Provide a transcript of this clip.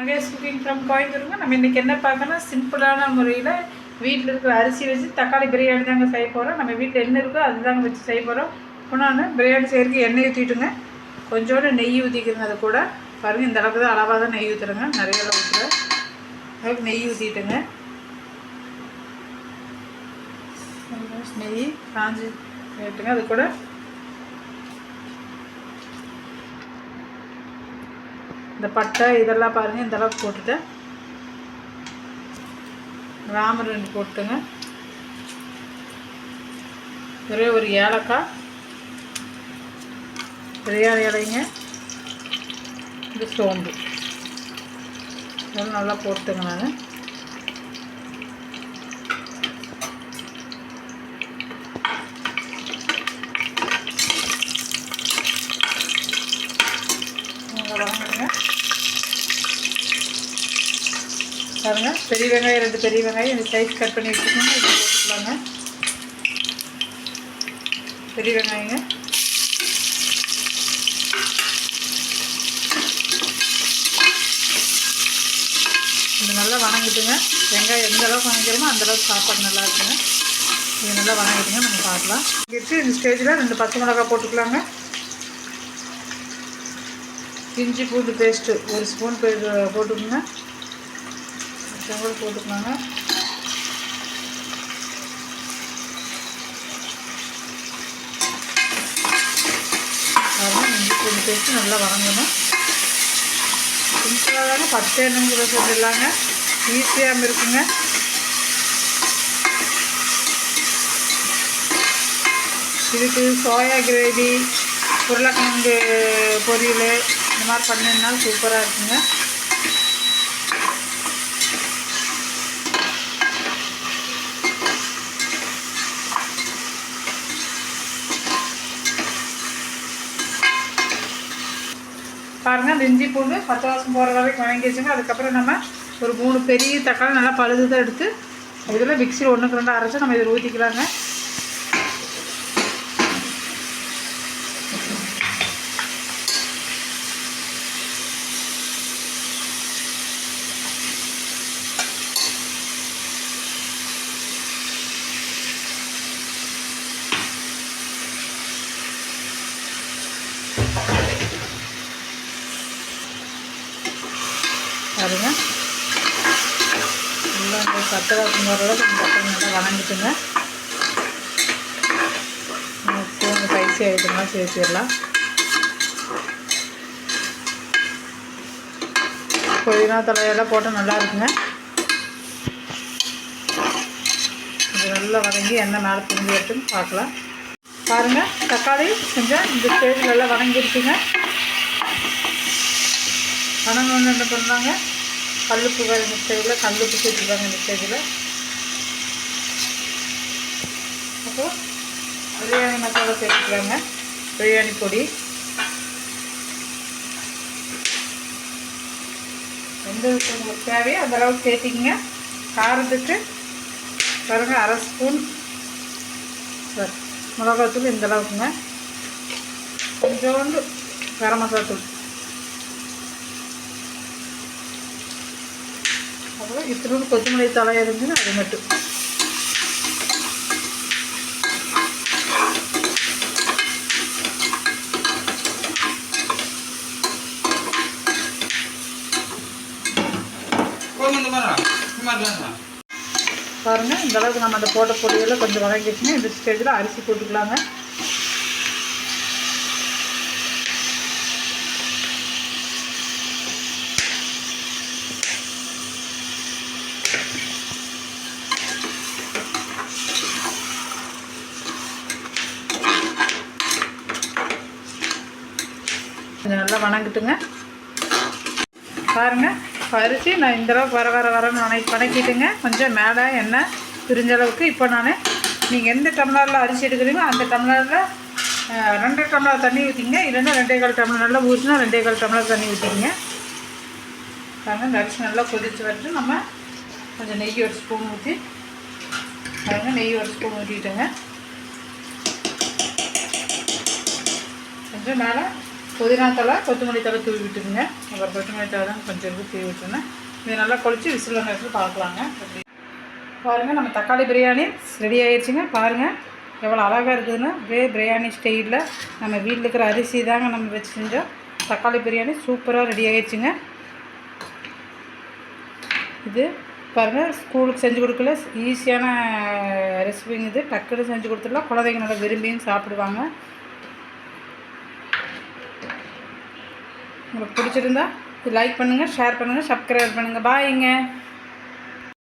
Mahesh cooking from கோயம்புத்தூருங்க. நம்ம இன்றைக்கி என்ன பார்க்கணும், சிம்பிளான முறையில் வீட்டில் இருக்கிற அரிசி வச்சு தக்காளி பிரியாணி தாங்க செய்ய போகிறோம். நம்ம வீட்டில் என்ன இருக்கோ அதுதாங்க வச்சு செய்ய போகிறோம். இன்னொன்று பிரியாணி செய்கிறதுக்கு எண்ணெய் ஊற்றிட்டுங்க, கொஞ்சோண்டு நெய் ஊற்றிக்கிறேங்க. அது கூட பாருங்கள், இந்த அளவுக்கு தான் அளவாக தான் நெய் ஊற்றுறேங்க, நிறைய ஊற்றுறேன். அளவுக்கு நெய் ஊற்றிட்டுங்க, நெய் காஞ்சி ஏட்டுங்க. அது கூட இந்த பட்டை இதெல்லாம் பாருங்கள், இந்த அளவுக்கு போட்டுட்டேன். ராமர் 2 போட்டுங்க, ஒரே ஒரு ஏலக்காய், பிரியாணி இலைங்க, இந்த சோம்பு இதெல்லாம் நல்லா போட்டுங்க. நான் வதங்குங்க. பாருங்கள், பெரிய வெங்காயம் 2 பெரிய வெங்காயம் இந்த சைஸ் கட் பண்ணி வச்சுக்கோங்க. இது போட்டுக்கலாங்க. பெரிய வெங்காயங்க, இது நல்லா வணங்கிட்டுங்க. வெங்காயம் எந்த அளவுக்கு வணங்கிறோமோ அந்தளவுக்கு சாப்பாடு நல்லா இருக்குங்க. இது நல்லா வணங்கிட்டுங்க, நம்ம பார்க்கலாம். இருக்கு இந்த ஸ்டேஜில் 2 பச்சை மிளகாய் போட்டுக்கலாங்க. இஞ்சி பூண்டு பேஸ்ட்டு 1 ஸ்பூன் போட்டுக்கோங்க. போட்டுக்கலாங்க. இஞ்சி பூண்டு பேஸ்ட்டு நல்லா வதங்கணும். சிம்பிளாக தாங்க, 10 எண்ணங்கிற சொல்லிடலாங்க, ஈஸியாகவும் இருக்குங்க. இதுக்கு சோயா கிரேவி, உருளைக்கிழங்கு பொரியல் இந்த மாதிரி பண்ணினாலும் சூப்பராக இருக்குங்க. பாருங்கள், அந்த இஞ்சி பூண்டு 10 வாசம் போகிற வரைக்கும் வணங்கி வச்சுங்க. அதுக்கப்புறம் நம்ம ஒரு 3 பெரிய தக்காளி நல்லா பழுது தான் எடுத்து இதில் மிக்சியில் 1க்கு 2 அரைச்சி நம்ம இதில் ஊற்றிக்கலாங்க. பாருங்க, நல்லா இந்த 10 வாசம் போகிற அளவுக்கு தக்காளி நல்லா வணங்கிட்டுங்க. பூண்டு ஸ்பைசி ஐட்டம்லாம் சேர்த்துடலாம். புதினா தலையெல்லாம் போட்டால் நல்லா இருக்குங்க. இது நல்லா வதங்கி எண்ணெய் மேலே பிரிஞ்சு எடுத்துன்னு பார்க்கலாம். பாருங்கள், தக்காளி கொஞ்சம் இந்த ஸ்டேஜில் எல்லாம் வதங்கிடுச்சுங்க. வணங்கன்னு என்ன பண்ணுறாங்க, கல்லுப்பு வேறு இந்த ஸ்டேஜில் கல்லுப்பு சேர்த்துருக்காங்க. இந்த ஸ்டேஜில் அப்புறம் பிரியாணி மசாலா சேர்த்துக்கலாங்க. பிரியாணி பொடி எந்த உங்களுக்கு தேவையோ அந்த அளவுக்கு சேர்த்திங்க. காரத்துக்கு பாருங்கள், 1/2 ஸ்பூன் மிளகாத்தூள் இந்த அளவுக்குங்க. கொஞ்சோண்டு கரம் மசாலா தூள், அப்புறம் இத்தினோடு கொத்தமல்லி தலை இருந்துன்னு அது மட்டும். பாருங்கள், இந்த அளவுக்கு நம்ம அந்த போட்ட பொடியெல்லாம் கொஞ்சம் வதங்கிடுச்சுன்னா இந்த ஸ்டேஜில் அரிசி போட்டுக்கலாங்க. கொஞ்சம் நல்லா வணங்கிட்டுங்க. பாருங்கள், அரிசி நான் இந்த அளவுக்கு வரன்னு வணக்கிட்டுங்க. கொஞ்சம் மேலே எண்ணெய் பிரிஞ்ச அளவுக்கு. இப்போ நான் நீங்கள் எந்த டம்ளரில் அரிசி எடுக்கிறீங்களோ அந்த டம்ளரில் 2 டம்ளர் தண்ணி ஊற்றிங்க. இல்லைன்னா 2.25 டம்ளர் நல்லா ஊற்றினா 2.25 டம்ளர் தண்ணி ஊற்றிக்கிங்க. பாருங்கள், இந்த அரிசி நல்லா கொதித்து வரட்டு நம்ம கொஞ்சம் நெய் 1 ஸ்பூன் ஊற்றி பாருங்கள், நெய் 1 ஸ்பூன் ஊற்றிட்டுங்க. கொஞ்சம் மேலே புதினா தலை கொத்தமல்லி தலை தூவி விட்டுருங்க. அப்புறம் கொத்தமல்லி தலை தான் கொஞ்சம் இருக்கு தூவி விட்டுருந்தேன். இதை நல்லா கொளித்து விசில் வந்த இடத்துல பார்க்கலாங்க. பாருங்கள், நம்ம தக்காளி பிரியாணி ரெடி ஆகிடுச்சிங்க. பாருங்கள் எவ்வளோ அழகாக இருக்குதுன்னு. அப்படியே பிரியாணி ஸ்டைலில் நம்ம வீட்டில் இருக்கிற அரிசி தாங்க நம்ம வச்சு செஞ்சோம். தக்காளி பிரியாணி சூப்பராக ரெடி ஆகிடுச்சிங்க. இது பாருங்கள், ஸ்கூலுக்கு செஞ்சு கொடுக்கல, ஈஸியான ரெசிபிங்க. இது டக்குன்னு செஞ்சு கொடுத்துடலாம். குழந்தைங்க நல்லா விரும்பியும் சாப்பிடுவாங்க. உங்களுக்கு பிடிச்சிருந்தா லைக் பண்ணுங்கள், ஷேர் பண்ணுங்கள், சப்ஸ்கிரைப் பண்ணுங்கள். பாய்ங்க.